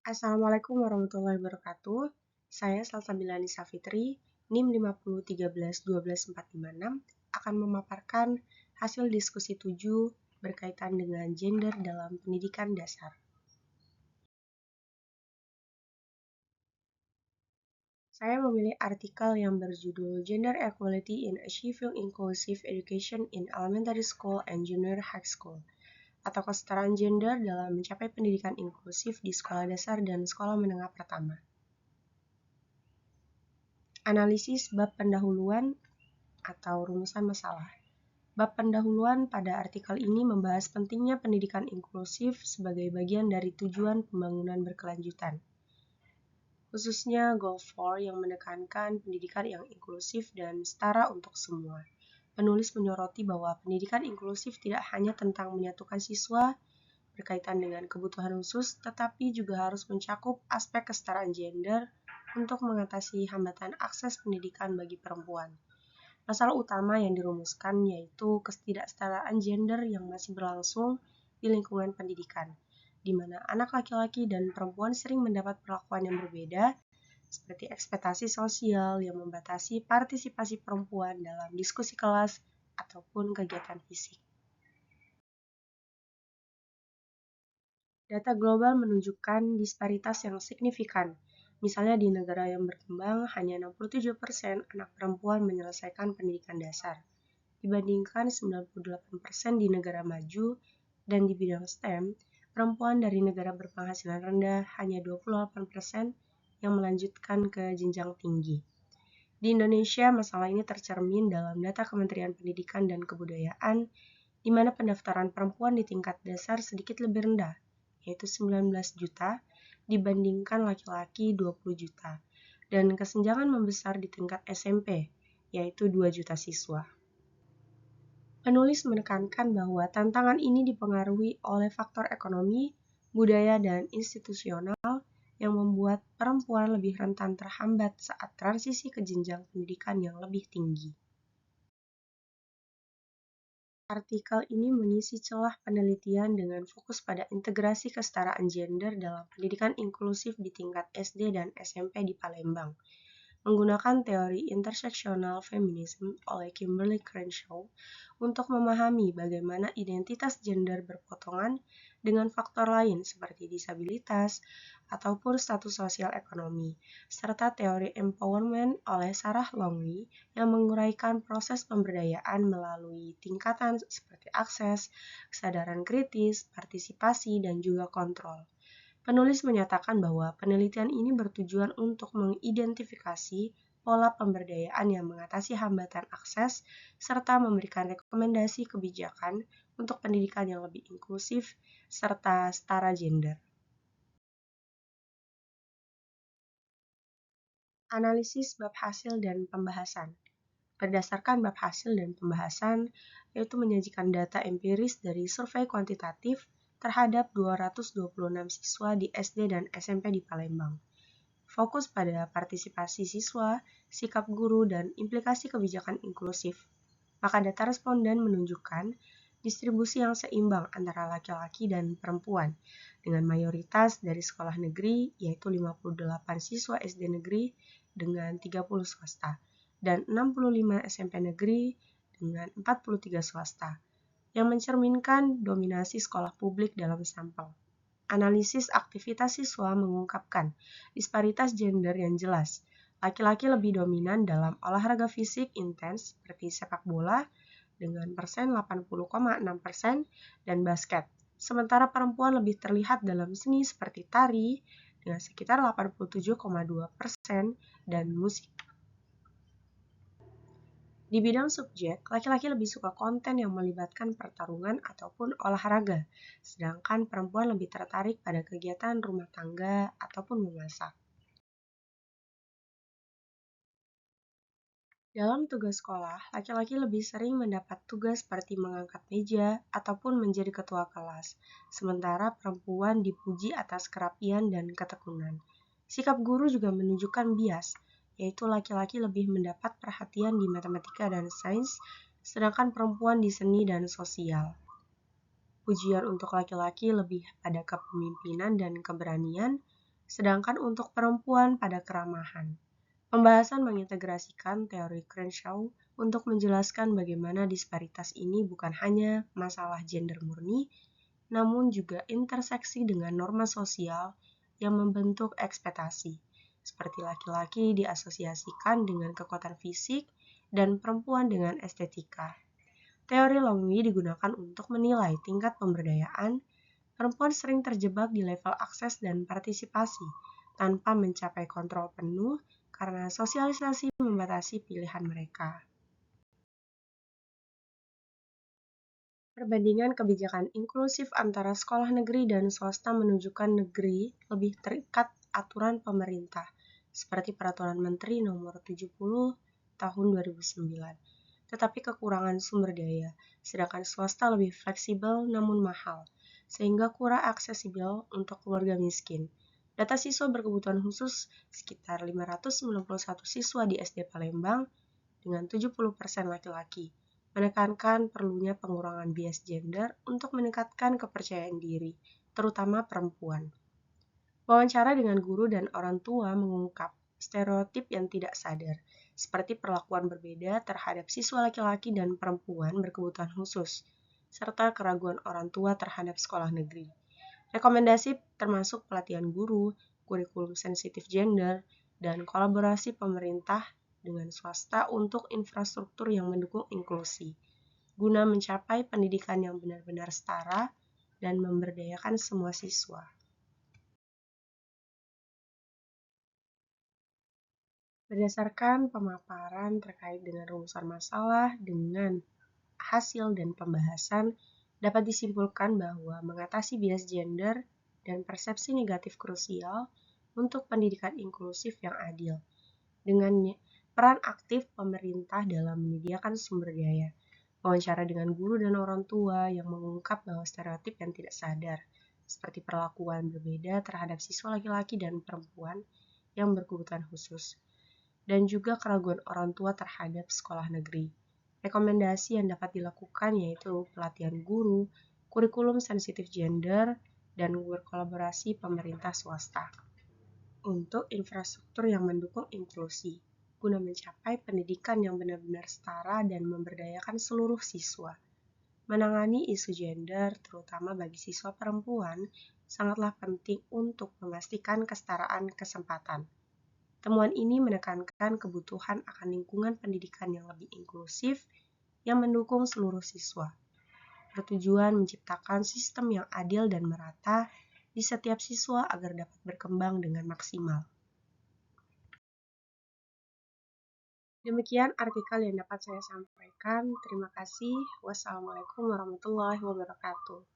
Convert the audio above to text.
Assalamualaikum warahmatullahi wabarakatuh. Saya Salsabila Nisa Fitri, NIM 5013121456, akan memaparkan hasil diskusi 7 berkaitan dengan gender dalam pendidikan dasar. Saya memilih artikel yang berjudul Gender Equality in Achieving Inclusive Education in Elementary School and Junior High School, atau kesetaraan gender dalam mencapai pendidikan inklusif di sekolah dasar dan sekolah menengah pertama. Analisis bab pendahuluan atau rumusan masalah. Bab pendahuluan pada artikel ini membahas pentingnya pendidikan inklusif sebagai bagian dari tujuan pembangunan berkelanjutan. Khususnya Goal 4 yang menekankan pendidikan yang inklusif dan setara untuk semua. Penulis menyoroti bahwa pendidikan inklusif tidak hanya tentang menyatukan siswa berkaitan dengan kebutuhan khusus, tetapi juga harus mencakup aspek kesetaraan gender untuk mengatasi hambatan akses pendidikan bagi perempuan. Masalah utama yang dirumuskan yaitu ketidaksetaraan gender yang masih berlangsung di lingkungan pendidikan, di mana anak laki-laki dan perempuan sering mendapat perlakuan yang berbeda, seperti ekspektasi sosial yang membatasi partisipasi perempuan dalam diskusi kelas ataupun kegiatan fisik. Data global menunjukkan disparitas yang signifikan. Misalnya di negara yang berkembang, hanya 67% anak perempuan menyelesaikan pendidikan dasar, dibandingkan 98% di negara maju, dan di bidang STEM, perempuan dari negara berpenghasilan rendah hanya 28% yang melanjutkan ke jenjang tinggi. Di Indonesia, masalah ini tercermin dalam data Kementerian Pendidikan dan Kebudayaan, di mana pendaftaran perempuan di tingkat dasar sedikit lebih rendah, yaitu 19 juta, dibandingkan laki-laki 20 juta, dan kesenjangan membesar di tingkat SMP, yaitu 2 juta siswa. Penulis menekankan bahwa tantangan ini dipengaruhi oleh faktor ekonomi, budaya, dan institusional yang membuat perempuan lebih rentan terhambat saat transisi ke jenjang pendidikan yang lebih tinggi. Artikel ini mengisi celah penelitian dengan fokus pada integrasi kesetaraan gender dalam pendidikan inklusif di tingkat SD dan SMP di Palembang, menggunakan teori interseksional feminisme oleh Kimberly Crenshaw untuk memahami bagaimana identitas gender berpotongan dengan faktor lain seperti disabilitas ataupun status sosial ekonomi, serta teori empowerment oleh Sarah Longwy yang menguraikan proses pemberdayaan melalui tingkatan seperti akses, kesadaran kritis, partisipasi, dan juga kontrol. Penulis menyatakan bahwa penelitian ini bertujuan untuk mengidentifikasi pola pemberdayaan yang mengatasi hambatan akses, serta memberikan rekomendasi kebijakan untuk pendidikan yang lebih inklusif, serta setara gender. Analisis bab hasil dan pembahasan. Berdasarkan bab hasil dan pembahasan, yaitu menyajikan data empiris dari survei kuantitatif terhadap 226 siswa di SD dan SMP di Palembang. Fokus pada partisipasi siswa, sikap guru, dan implikasi kebijakan inklusif. Maka data responden menunjukkan distribusi yang seimbang antara laki-laki dan perempuan, dengan mayoritas dari sekolah negeri, yaitu 58 siswa SD negeri dengan 30 swasta, dan 65 SMP negeri dengan 43 swasta, yang mencerminkan dominasi sekolah publik dalam sampel. Analisis aktivitas siswa mengungkapkan disparitas gender yang jelas. Laki-laki lebih dominan dalam olahraga fisik intens seperti sepak bola dengan persen 80,6% dan basket. Sementara perempuan lebih terlihat dalam seni seperti tari dengan sekitar 87,2% dan musik. Di bidang subjek, laki-laki lebih suka konten yang melibatkan pertarungan ataupun olahraga, sedangkan perempuan lebih tertarik pada kegiatan rumah tangga ataupun memasak. Dalam tugas sekolah, laki-laki lebih sering mendapat tugas seperti mengangkat meja ataupun menjadi ketua kelas, sementara perempuan dipuji atas kerapian dan ketekunan. Sikap guru juga menunjukkan bias, yaitu laki-laki lebih mendapat perhatian di matematika dan sains, sedangkan perempuan di seni dan sosial. Pujian untuk laki-laki lebih pada kepemimpinan dan keberanian, sedangkan untuk perempuan pada keramahan. Pembahasan mengintegrasikan teori Crenshaw untuk menjelaskan bagaimana disparitas ini bukan hanya masalah gender murni, namun juga interseksi dengan norma sosial yang membentuk ekspektasi, seperti laki-laki diasosiasikan dengan kekuatan fisik dan perempuan dengan estetika. Teori Longwy digunakan untuk menilai tingkat pemberdayaan. Perempuan sering terjebak di level akses dan partisipasi tanpa mencapai kontrol penuh karena sosialisasi membatasi pilihan mereka. Perbandingan kebijakan inklusif antara sekolah negeri dan swasta menunjukkan negeri lebih terikat aturan pemerintah, seperti Peraturan Menteri Nomor 70 Tahun 2009, tetapi kekurangan sumber daya, sedangkan swasta lebih fleksibel namun mahal, sehingga kurang aksesibel untuk keluarga miskin. Data siswa berkebutuhan khusus sekitar 591 siswa di SD Palembang dengan 70% laki-laki, menekankan perlunya pengurangan bias gender untuk meningkatkan kepercayaan diri, terutama perempuan. Wawancara dengan guru dan orang tua mengungkap stereotip yang tidak sadar, seperti perlakuan berbeda terhadap siswa laki-laki dan perempuan berkebutuhan khusus, serta keraguan orang tua terhadap sekolah negeri. Rekomendasi termasuk pelatihan guru, kurikulum sensitif gender, dan kolaborasi pemerintah dengan swasta untuk infrastruktur yang mendukung inklusi, guna mencapai pendidikan yang benar-benar setara dan memberdayakan semua siswa. Berdasarkan pemaparan terkait dengan rumusan masalah dengan hasil dan pembahasan, dapat disimpulkan bahwa mengatasi bias gender dan persepsi negatif krusial untuk pendidikan inklusif yang adil, dengan peran aktif pemerintah dalam menyediakan sumber daya, wawancara dengan guru dan orang tua yang mengungkap bahwa stereotip yang tidak sadar, seperti perlakuan berbeda terhadap siswa laki-laki dan perempuan yang berkebutuhan khusus, dan juga keraguan orang tua terhadap sekolah negeri. Rekomendasi yang dapat dilakukan yaitu pelatihan guru, kurikulum sensitif gender, dan berkolaborasi pemerintah swasta untuk infrastruktur yang mendukung inklusi, guna mencapai pendidikan yang benar-benar setara dan memberdayakan seluruh siswa. Menangani isu gender, terutama bagi siswa perempuan, sangatlah penting untuk memastikan kesetaraan kesempatan. Temuan ini menekankan kebutuhan akan lingkungan pendidikan yang lebih inklusif yang mendukung seluruh siswa, bertujuan menciptakan sistem yang adil dan merata di setiap siswa agar dapat berkembang dengan maksimal. Demikian artikel yang dapat saya sampaikan. Terima kasih. Wassalamualaikum warahmatullahi wabarakatuh.